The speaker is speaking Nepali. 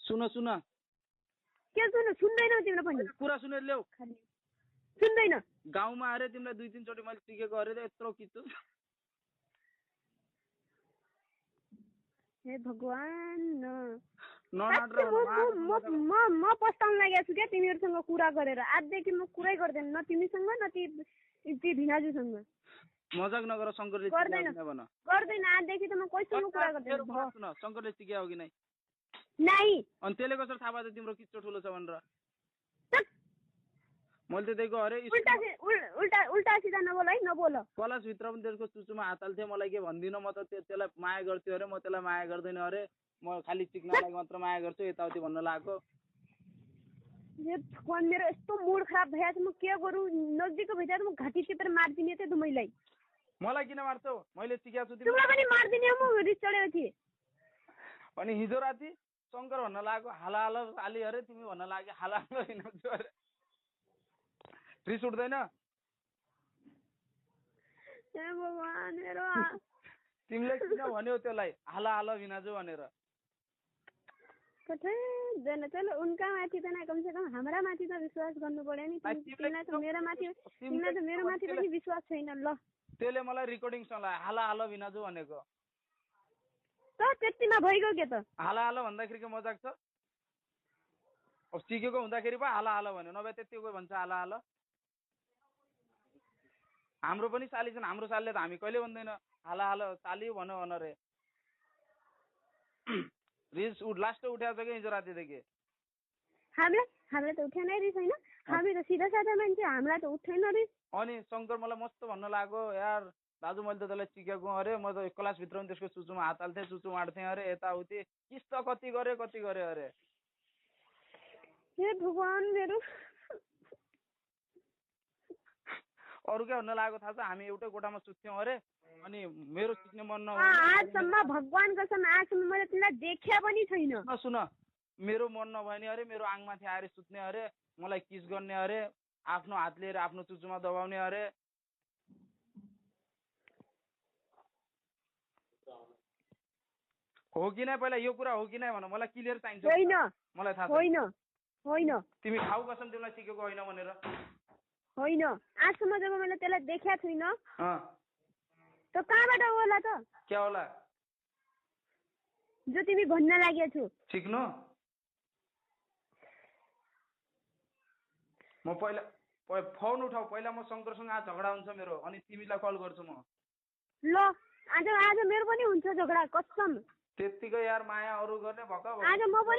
सुन सुन के सुन्नु? सुन्दैनौ तिम्रो पनि कुरा सुनेर ल्याऊ। सुन्दैन। गाउँमा अरे तिमीलाई 2-3 चोटि मैले टिकेको अरे यत्रो किच्छु। हे भगवान म पस्ताउन लागेको छु क्या तिमीहरूसँग कुरा गरेर। आजदेखि म कुरै गर्दैन, न तिमीसँग न ती भिनाजुसँग। मजाक नगर। शङ्करले गर्दैन। आजदेखि त म कसैसँग कुरा गर्दैन। शङ्करले टिक्या हो कि नै? अनि त्यसले कसरी थाहा पायो तिम्रो किच्चो ठुलो छ भनेर? मैले त अरे उल्टा सिधा नबोल है, नबोल। कलास भित्र पनि त्यसको चुचुमा हात हाल्थे, मलाई के भन्दिन। म त त्यसलाई माया गर्थ्यो अरे, म त्यसलाई माया गर्दैन अरे, म खालि चिक्नलाई मात्र माया गर्छु यताउति भन्न लागेको। मेरो यस्तो मुड खराब भइरहेको छ, म के गरौँ? नजिकको भेटेर म घाँटी टिपेर मार्दिने थिएँ दुमैलाई। मलाई किन मार्छौ? मैले सिकाएको छु तिमीलाई पनि मार्दिने हो। म रिस चढेको थिएँ। अनि हिजो राति शङ्कर भन्न लागेको हाला हाला साली अरे, तिमी भन्न लाग्यो हाला हाला हिँड्छु अरे। रिस उठ्दैन? तिमीले किन भन्यौ त्यसलाई हाला हाला भिनाजु भनेर? चलो उनका माथि त न, कम से कम हाम्रा माथि त विश्वास गर्नु पर्यो नि। तिमीलाई त मेरो माथि पनि विश्वास छैन। ल त्यसले मलाई रेकर्डिङ सुनायो हाला हाला भिनाजु भनेको। त त्यतिमा भइगयो के त? हाला हाला भन्दाखेरि के मजाक छ? अब सिकेको हुँदाखेरि पो हाला हाला भन्यो, नभए त्यतिको भन्छ हाला हाला। हाम्रो पनि साली छन्, हाम्रो सालीले त हामी कहिले भन्दैन हाला हाला साली भन भन रे। रिस लास्ट उठ्याएको छ कि हिजो रातिदेखि? हामीलाई त उठेन रिस होइन। हामी त सिधा साधा मान्छे, हामीलाई त उठेन रिस। अनि शङ्कर मलाई मस्त भन्न लाग्यो यार दाजु मैले त त्यसलाई सिकेको अरे, म त क्लासभित्र पनि त्यसको चुचुमा हात हाल्थेँ, चुचु माड्थेँ अरे, यताउति किस त कति गरे अरे। हे भगवान मेरो। अरू क्या भन्न लागेको थाहा छ? हामी एउटै कोठामा सुत्थ्यौँ अरे, अनि मेरो सुत्ने मन आजसम्म भगवान कसम आजसम्म मैले तिमीलाई देख्या पनि छैन। सुन मेरो मन नभए नि अरे मेरो आङमाथि आएर सुत्ने अरे, मलाई किस गर्ने अरे, आफ्नो हात लिएर आफ्नो चुचुमा दबाउने अरे। हो कि नै? पहिला यो कुरा हो कि नै भन, मलाई क्लियर चाहिन्छ। होइन मलाई थाहा होइन। तिमी खाऊ कसम तिमीलाई सिकेको होइन भनेर? होइन, आजसम्म जब मैले त्यसलाई देख्या छैन त कहाँबाट होला त? क्या होला जो तिमी भन्न लागेको छु? सिक्नु। म पहिला फोन उठाऊ, पहिला म शङ्करसँग आज झगडा हुन्छ मेरो, अनि तिमीलाई कल गर्छु म। ल आज मेरो पनि हुन्छ झगडा कसम। त्यतिकै यार माया अरू गर्ने भक्क आज म पनि